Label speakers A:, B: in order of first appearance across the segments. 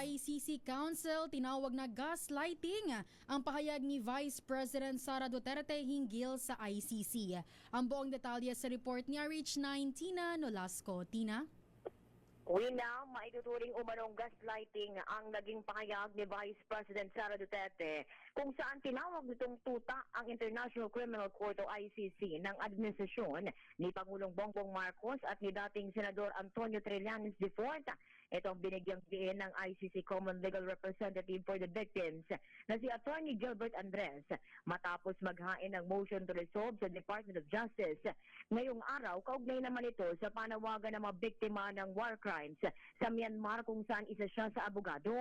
A: ICC Council tinawag na gaslighting ang pahayag ni Vice President Sara Duterte hinggil sa ICC. Ang buong detalye sa report ni RH9 Tina Nolasco. Tina?
B: Wina, maituturing umanong gaslighting ang naging pahayag ni Vice President Sara Duterte kung saan tinawag nitong tuta ang International Criminal Court o ICC ng administrasyon ni Pangulong Bongbong Marcos at ni dating Senador Antonio Trillanes IV. Itong binigyang diin ng ICC Common Legal Representative for the Victims na si Attorney Gilbert Andres matapos maghain ng motion to resolve sa Department of Justice. Ngayong araw, kaugnay naman ito sa panawagan ng mga biktima ng war crimes sa Myanmar kung saan isa siya sa abogado.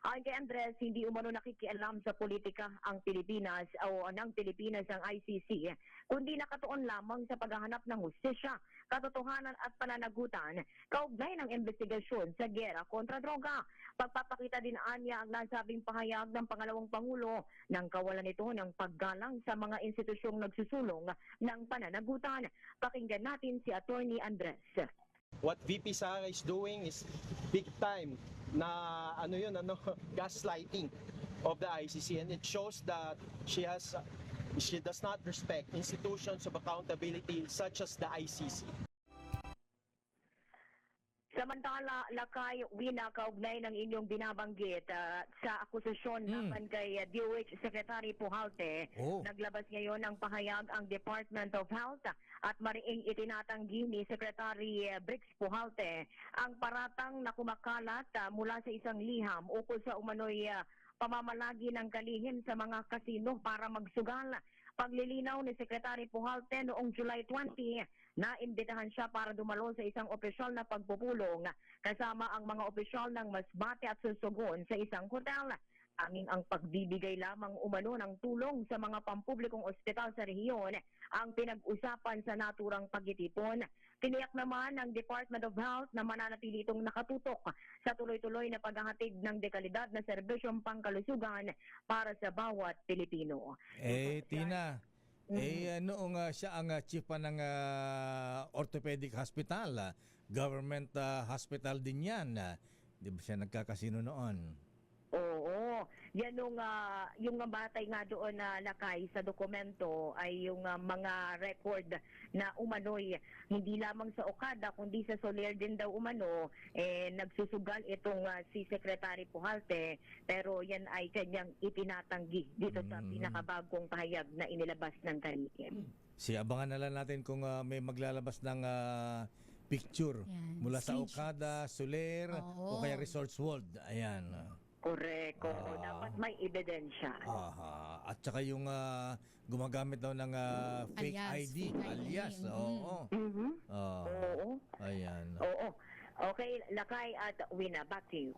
B: Ayon kay Andres, hindi umano nakikialam sa politika ang Pilipinas o ng Pilipinas ang ICC, kundi nakatuon lamang sa paghahanap ng hustisya, katotohanan at pananagutan kaugnay ng investigasyon sa gera kontra droga. Pagpapakita din anya ang nasabing pahayag ng pangalawang Pangulo ng kawalan nito ng paggalang sa mga institusyong nagsusulong ng pananagutan. Pakinggan natin si Attorney Andres.
C: What VP Sara is doing is big time na gaslighting of the ICC, and it shows that she does not respect institutions of accountability such as the ICC.
B: Samantala, Lakay, Wina, kaugnay ng inyong binabanggit sa akusasyon naman kay DOH Secretary Pujalte, naglabas ngayon ng pahayag ang Department of Health at mariing itinatanggi ni Secretary Brix Pujalte ang paratang na kumakalat mula sa isang liham ukol sa umano'y pamamalagi ng kalihim sa mga kasino para magsugal. Paglilinaw ni Secretary Pujalte noong July 20, naimbitahan siya para dumalo sa isang opisyal na pagpupulong kasama ang mga opisyal ng Masbate at Sorsogon sa isang hotel. Tanging ang pagbibigay lamang umano ng tulong sa mga pampublikong ospital sa rehiyon ang pinag-usapan sa naturang pagtitipon. Tiniyak naman ng Department of Health na mananatili itong nakatutok sa tuloy-tuloy na paghahatid ng dekalidad na serbisyong pangkalusugan para sa bawat Pilipino.
D: Tina, noong siya ang chief pa ng orthopedic hospital, government hospital din yan. Di ba siya nagkakasino noon?
B: Oo. Yan yung batay nga doon na Lakay sa dokumento ay yung mga record na umano'y hindi lamang sa Okada kundi sa Soler din daw umano nagsusugal itong si Secretary Pujalte, pero yan ay kanyang itinatanggi dito sa pinakabagong pahayag na inilabas ng kalihim.
D: Abangan na lang natin kung may maglalabas ng picture mula sa Okada, Soler o kaya Resorts World. Ayan.
B: Correct. Dapat may ebidensya.
D: At saka yung gumagamit daw ng fake ID, alias. Oo.
B: Oo.
D: Ayan.
B: Oo. Okay, Lakay at Wina, back to you.